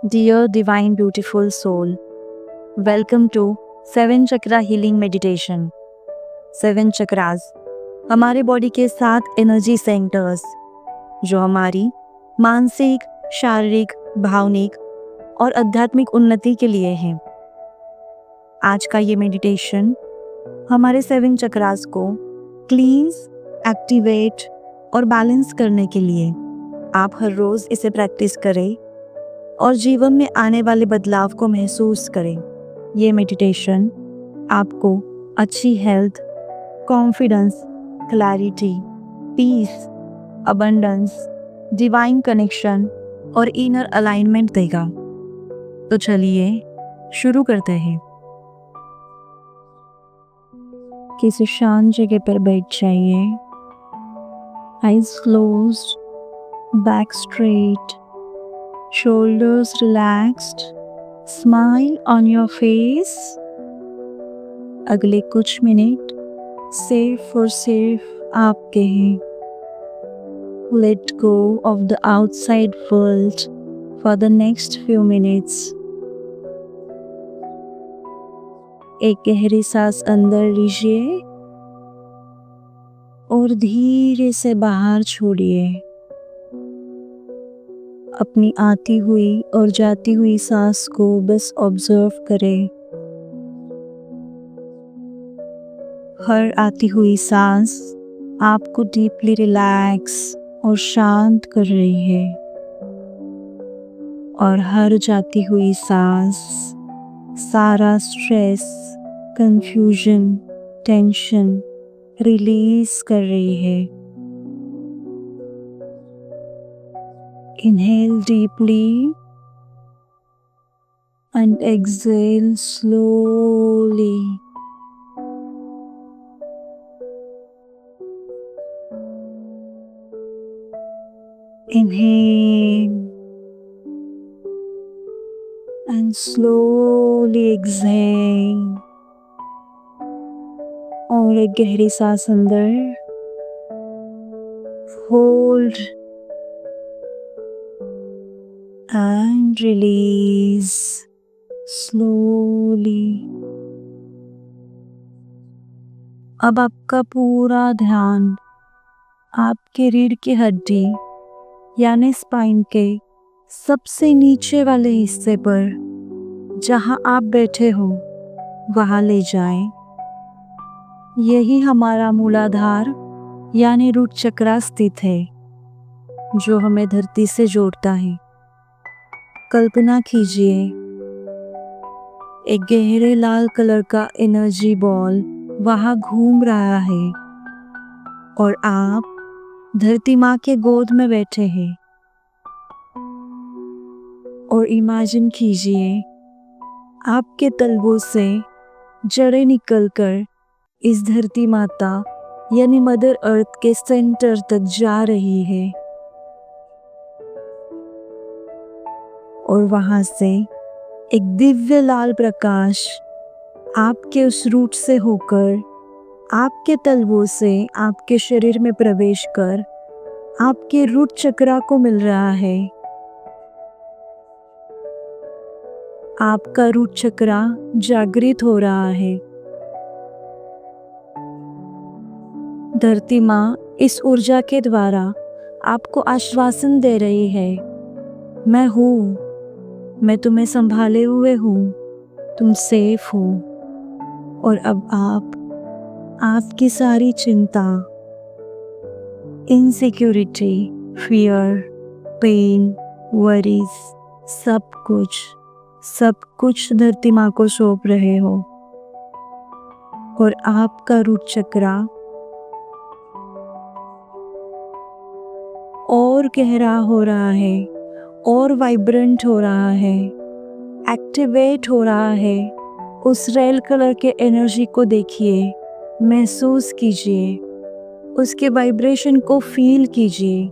Dear divine beautiful soul, welcome to 7 chakra healing meditation. 7 chakras हमारे body के 7 energy centres जो हमारी मानसिक, शारीरिक, भावनिक और आध्यात्मिक उन्नति के लिए हैं। आज का ये मेडिटेशन हमारे 7 चक्रास को क्लींस, एक्टिवेट और बैलेंस करने के लिए आप हर रोज़ इसे प्रैक्टिस करें और जीवन में आने वाले बदलाव को महसूस करें। ये मेडिटेशन आपको अच्छी health, confidence, clarity, peace, abundance, divine connection और इनर अलाइनमेंट देगा। तो चलिए शुरू करते हैं। किसी शांत जगह पर बैठ जाइए। Eyes closed, back straight, shoulders relaxed, smile on your face। अगले कुछ मिनट सिर्फ और सिर्फ आपके हैं। Let go of the outside world for the next few minutes। एक गहरी सांस अंदर लीजिए और धीरे से बाहर छोड़िए। अपनी आती हुई और जाती हुई सांस को बस ऑब्जर्व करें। हर आती हुई सांस आपको डीपली रिलैक्स और शांत कर रही है और हर जाती हुई सांस सारा स्ट्रेस, कंफ्यूजन, टेंशन रिलीज कर रही है। Inhale deeply and exhale slowly. Inhale and slowly exhale। और एक गहरी सांस अंदर, hold and release slowly। अब आपका पूरा ध्यान आपके रीढ़ की हड्डी यानी स्पाइन के सबसे नीचे वाले हिस्से पर जहां आप बैठे हो वहां ले जाएं। यही हमारा मूलाधार यानी रूट चक्रा स्थित है जो हमें धरती से जोड़ता है। कल्पना कीजिए एक गहरे लाल कलर का एनर्जी बॉल वहां घूम रहा है और आप धरती माँ के गोद में बैठे हैं। और इमेजिन कीजिए आपके तलवों से जड़ें निकलकर इस धरती माता यानी मदर अर्थ के सेंटर तक जा रही है और वहां से एक दिव्य लाल प्रकाश आपके उस रूट से होकर आपके तलवों से आपके शरीर में प्रवेश कर आपके रूट चक्रा को मिल रहा है। आपका रूट चक्रा जागृत हो रहा है। धरती माँ इस ऊर्जा के द्वारा आपको आश्वासन दे रही है, मैं हूँ, मैं तुम्हें संभाले हुए हूँ, तुम सेफ हो। और अब आपकी सारी चिंता, इनसिक्योरिटी, फियर, पेन, वरीज सब कुछ धरती माँ को सौंप रहे हो। और आपका रूट चक्रा और गहरा हो रहा है और वाइब्रेंट हो रहा है, एक्टिवेट हो रहा है। उस रेड कलर के एनर्जी को देखिए, महसूस कीजिए, उसके वाइब्रेशन को फील कीजिए।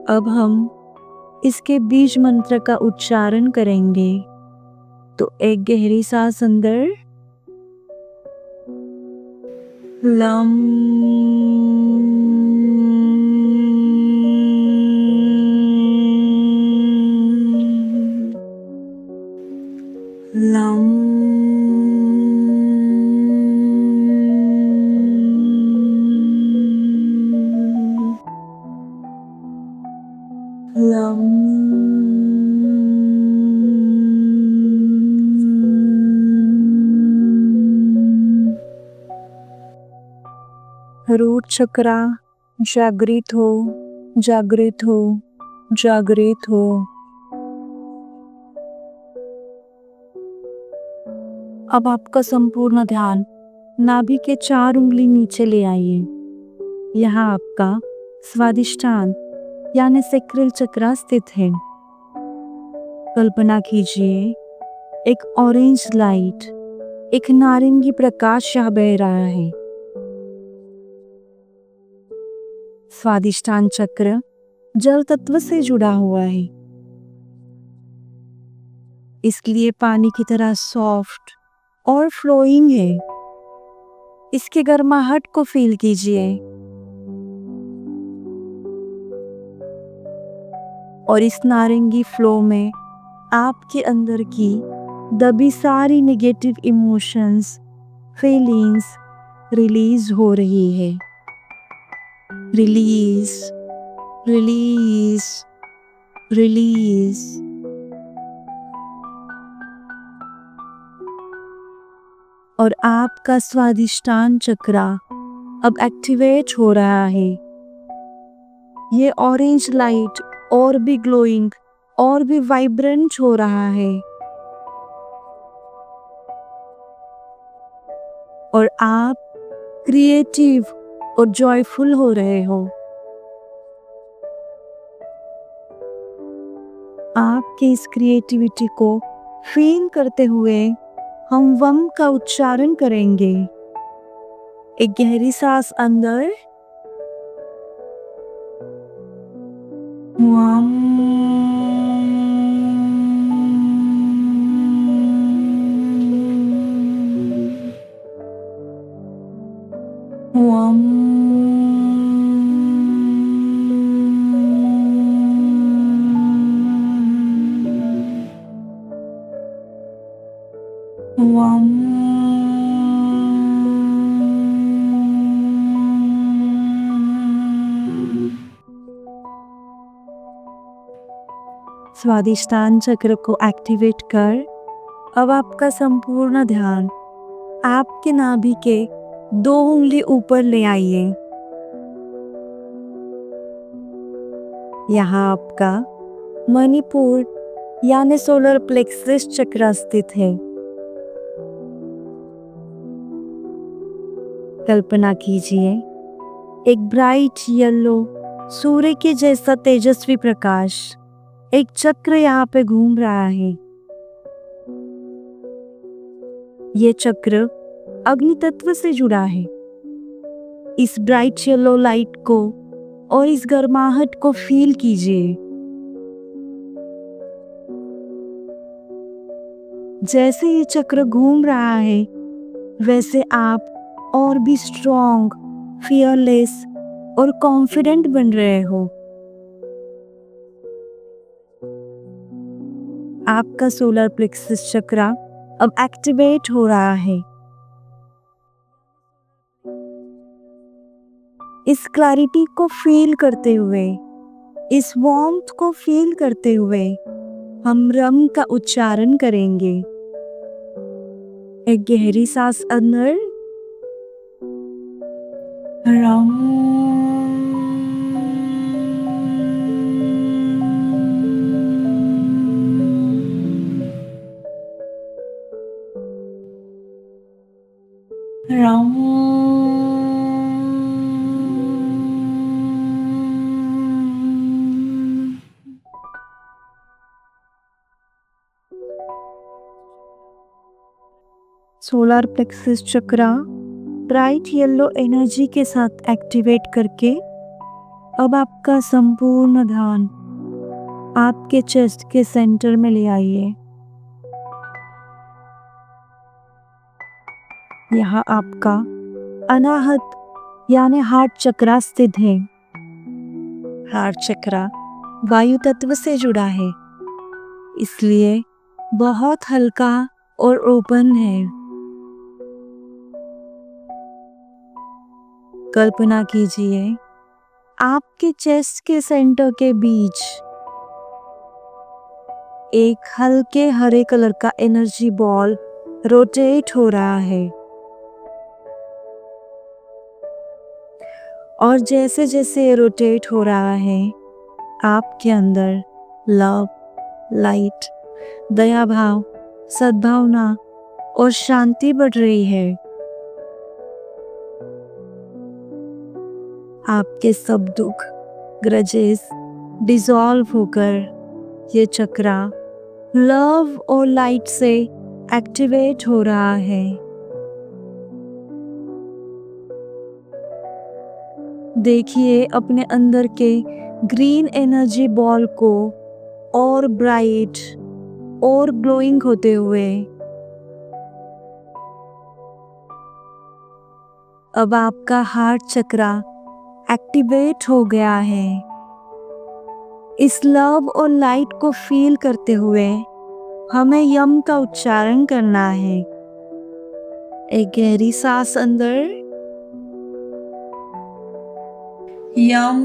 अब हम इसके बीज मंत्र का उच्चारण करेंगे। तो एक गहरी सांस अंदर, लम रूट चक्रा जागृत हो, जागृत हो, जागृत हो। अब आपका संपूर्ण ध्यान नाभि के 4 उंगली नीचे ले आइए। यहाँ आपका स्वादिष्टान यानी सैक्रल चक्र स्थित है। कल्पना कीजिए एक ऑरेंज लाइट, एक नारंगी प्रकाश यहाँ बह रहा है। स्वादिष्टान चक्र जल तत्व से जुड़ा हुआ है, इसलिए पानी की तरह सॉफ्ट और फ्लोइंग है। इसके गर्माहट को फील कीजिए और इस नारंगी फ्लो में आपके अंदर की दबी सारी नेगेटिव इमोशंस, फीलिंग्स रिलीज हो रही है। Release, release, release. और आपका स्वादिष्टान चक्रा अब एक्टिवेट हो रहा है। ये ऑरेंज लाइट और भी ग्लोइंग और भी वाइब्रेंट हो रहा है और आप क्रिएटिव और जॉयफुल हो रहे हो। आपकी इस क्रिएटिविटी को फील करते हुए हम वम का उच्चारण करेंगे। एक गहरी सांस अंदर, वम, वम, वम। स्वादिष्टान चक्र को एक्टिवेट कर अब आपका संपूर्ण ध्यान आपके नाभि के 2 उंगली ऊपर ले आइए। यहाँ आपका मणिपुर यानी सोलर प्लेक्सस चक्र स्थित है। कल्पना कीजिए एक ब्राइट येलो सूर्य के जैसा तेजस्वी प्रकाश, एक चक्र यहाँ पे घूम रहा है। ये चक्र अग्नि तत्व से जुड़ा है। इस ब्राइट येलो लाइट को और इस गर्माहट को फील कीजिए। जैसे ये चक्र घूम रहा है वैसे आप और भी स्ट्रॉन्ग, फियरलेस और कॉन्फिडेंट बन रहे हो। आपका सोलर प्लेक्सस चक्र अब एक्टिवेट हो रहा है। इस क्लैरिटी को फील करते हुए, इस वार्मथ को फील करते हुए हम रम का उच्चारण करेंगे। एक गहरी सांस अंदर, रम, रम, सोलर प्लेक्सस चक्र ब्राइट येलो एनर्जी के साथ एक्टिवेट करके अब आपका संपूर्ण ध्यान आपके चेस्ट के सेंटर में ले आइए। यहाँ आपका अनाहत यानी हार्ट चक्र स्थित है। हार्ट चक्र वायु तत्व से जुड़ा है, इसलिए बहुत हल्का और ओपन है। कल्पना कीजिए आपके चेस्ट के सेंटर के बीच एक हल्के हरे कलर का एनर्जी बॉल रोटेट हो रहा है और जैसे जैसे ये रोटेट हो रहा है आपके अंदर लव, लाइट, दया भाव, सद्भावना और शांति बढ़ रही है। आपके सब दुख, ग्रजेस डिसॉल्व होकर ये चक्रा लव और लाइट से एक्टिवेट हो रहा है। देखिए अपने अंदर के ग्रीन एनर्जी बॉल को और ब्राइट और ग्लोइंग होते हुए। अब आपका हार्ट चक्रा एक्टिवेट हो गया है। इस लव और लाइट को फील करते हुए हमें यम का उच्चारण करना है। एक गहरी सांस अंदर, यम,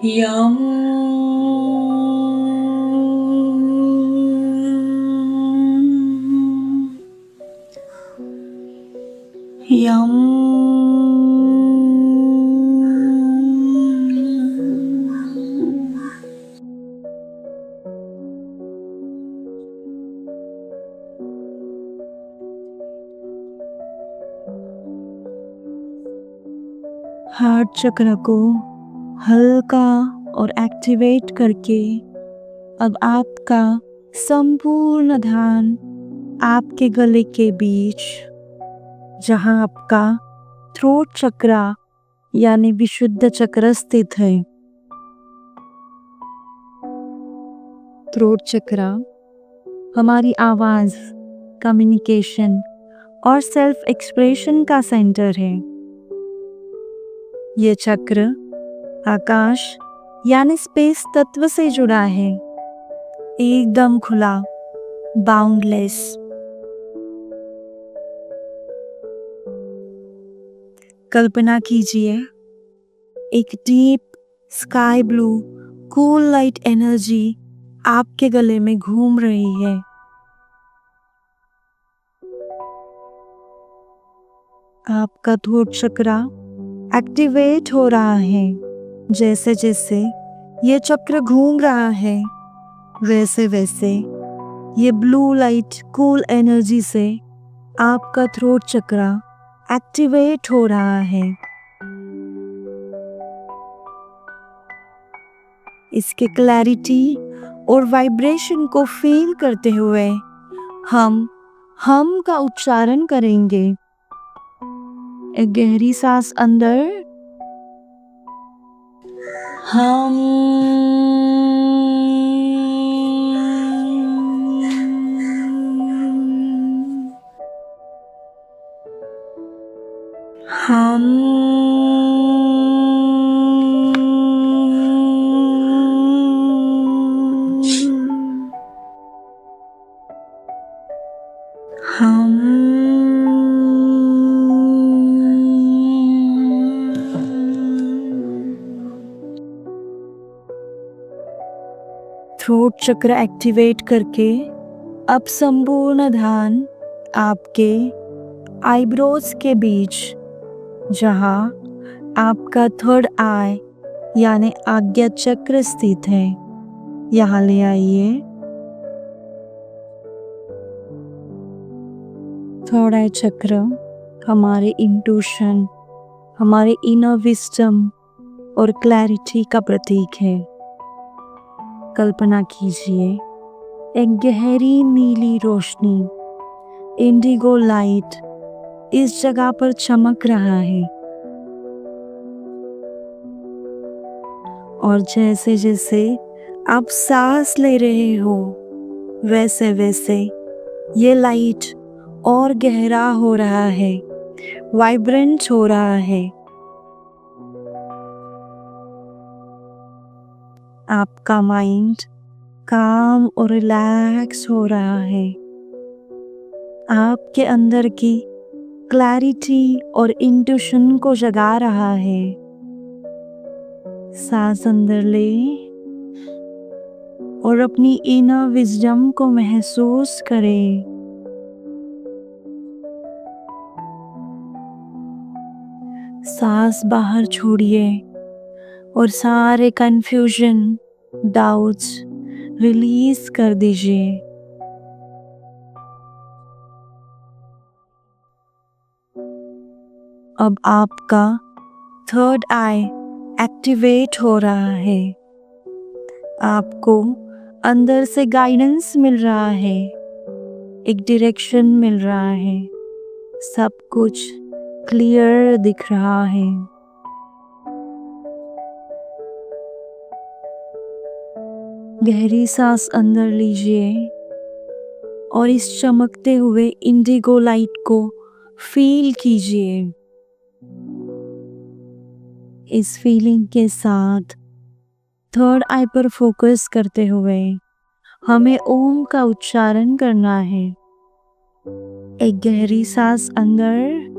यम, यम, हार्ट चक्र को हल्का और एक्टिवेट करके अब आपका संपूर्ण ध्यान आपके गले के बीच, जहां आपका थ्रोट चक्रा यानी विशुद्ध चक्र स्थित है। थ्रोट चक्रा हमारी आवाज, कम्युनिकेशन और सेल्फ एक्सप्रेशन का सेंटर है। ये चक्र आकाश यानी स्पेस तत्व से जुड़ा है, एकदम खुला, बाउंडलेस। कल्पना कीजिए एक deep sky blue cool light energy आपके गले में घूम रही है। आपका थ्रोट चक्रा एक्टिवेट हो रहा है। जैसे जैसे ये चक्र घूम रहा है वैसे वैसे ये ब्लू लाइट कूल एनर्जी से आपका थ्रोट चक्रा एक्टिवेट हो रहा है। इसके क्लैरिटी और वाइब्रेशन को फील करते हुए हम का उच्चारण करेंगे। एक गहरी सांस अंदर, हम, हम, थ्रोट चक्र एक्टिवेट करके अब संपूर्ण ध्यान आपके आईब्रोज के बीच, जहां आपका थर्ड आई यानी आज्ञा चक्र स्थित है, यहाँ ले आइए। थर्ड आई चक्र हमारे इंट्यूशन, हमारे इनर विजडम और क्लैरिटी का प्रतीक है। कल्पना कीजिए एक गहरी नीली रोशनी, इंडिगो लाइट इस जगह पर चमक रहा है और जैसे जैसे आप सांस ले रहे हो वैसे वैसे ये लाइट और गहरा हो रहा है, वाइब्रेंट हो रहा है। आपका माइंड काम और रिलैक्स हो रहा है। आपके अंदर की क्लैरिटी और इंट्यूशन को जगा रहा है। सांस अंदर ले और अपनी इनर विजडम को महसूस करें। सांस बाहर छोड़िए और सारे कंफ्यूजन, डाउट्स रिलीज कर दीजिए। अब आपका थर्ड आई एक्टिवेट हो रहा है। आपको अंदर से गाइडेंस मिल रहा है, एक डायरेक्शन मिल रहा है, सब कुछ क्लियर दिख रहा है। गहरी सांस अंदर लीजिए और इस चमकते हुए इंडिगो लाइट को फील कीजिए। इस फीलिंग के साथ थर्ड आई पर फोकस करते हुए हमें ओम का उच्चारण करना है। एक गहरी सांस अंदर,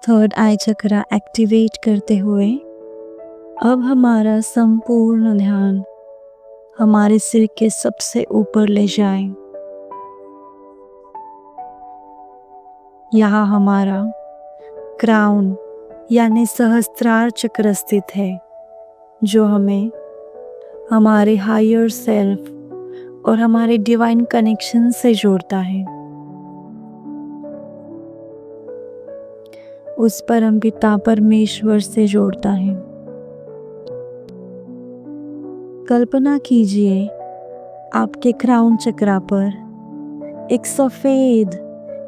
थर्ड आई चक्रा एक्टिवेट करते हुए अब हमारा संपूर्ण ध्यान हमारे सिर के सबसे ऊपर ले जाए। यहाँ हमारा क्राउन यानी सहस्त्रार चक्र स्थित है, जो हमें हमारे हायर सेल्फ और हमारे डिवाइन कनेक्शन से जोड़ता है। उस परमपिता परमेश्वर से जोड़ता है। कल्पना कीजिए आपके क्राउन चक्रा पर एक सफेद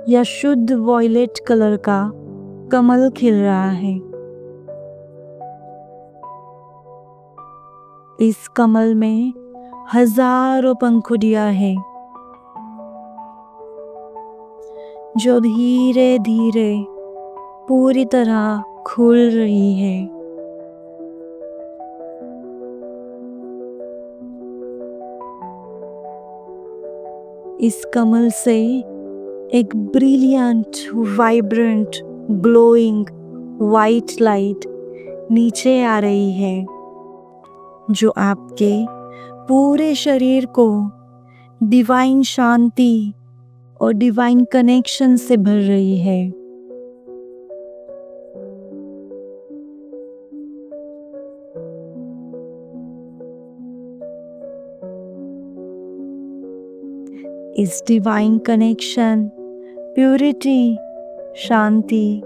या शुद्ध वॉयलेट कलर का कमल खिल रहा है। इस कमल में हजारों पंखुड़ियां हैं, जो धीरे धीरे पूरी तरह खुल रही है। इस कमल से एक brilliant, vibrant, glowing white light नीचे आ रही है, जो आपके पूरे शरीर को डिवाइन शांति और डिवाइन कनेक्शन से भर रही है। इस डिवाइन कनेक्शन, प्यूरिटी, शांति,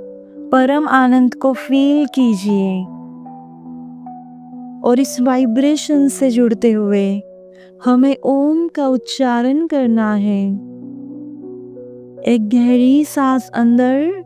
परम आनंद को फील कीजिए और इस वाइब्रेशन से जुड़ते हुए हमें ओम का उच्चारण करना है। एक गहरी सांस अंदर,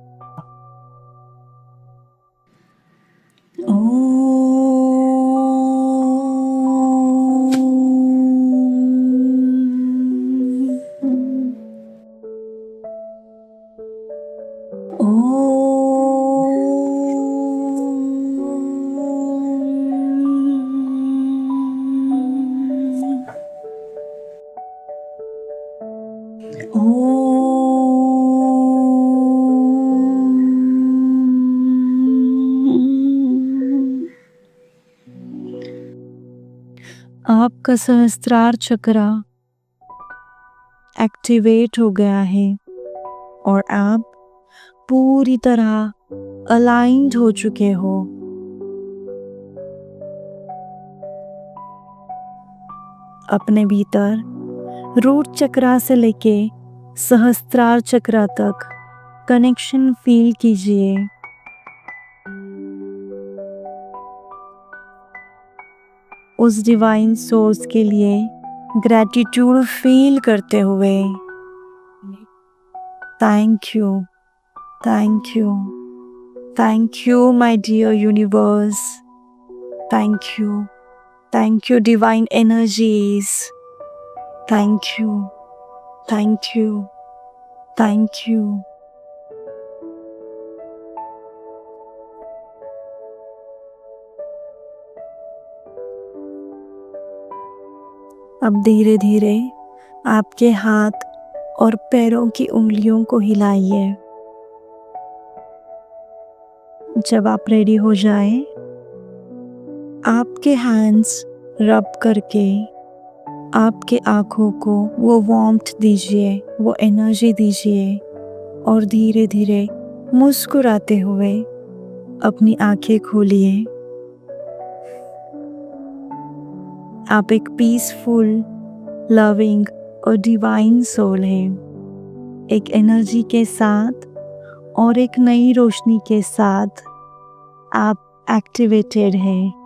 आपका सहस्त्रार चक्र एक्टिवेट हो गया है और आप पूरी तरह अलाइंड हो चुके हो। अपने भीतर रूट चक्रा से लेके सहस्त्रार चक्रा तक कनेक्शन फील कीजिए। उस डिवाइन सोर्स के लिए ग्रैटिट्यूड फील करते हुए thank you, thank you, thank you my dear universe, thank you divine energies, thank you, thank you, thank you. अब धीरे धीरे आपके हाथ और पैरों की उंगलियों को हिलाइए। जब आप रेडी हो जाएं, आपके हैंड्स रब करके आपके आँखों को वो वार्मथ दीजिए, वो एनर्जी दीजिए और धीरे धीरे मुस्कुराते हुए अपनी आँखें खोलिए। आप एक पीसफुल, लविंग और डिवाइन सोल हैं, एक एनर्जी के साथ और एक नई रोशनी के साथ आप एक्टिवेटेड हैं।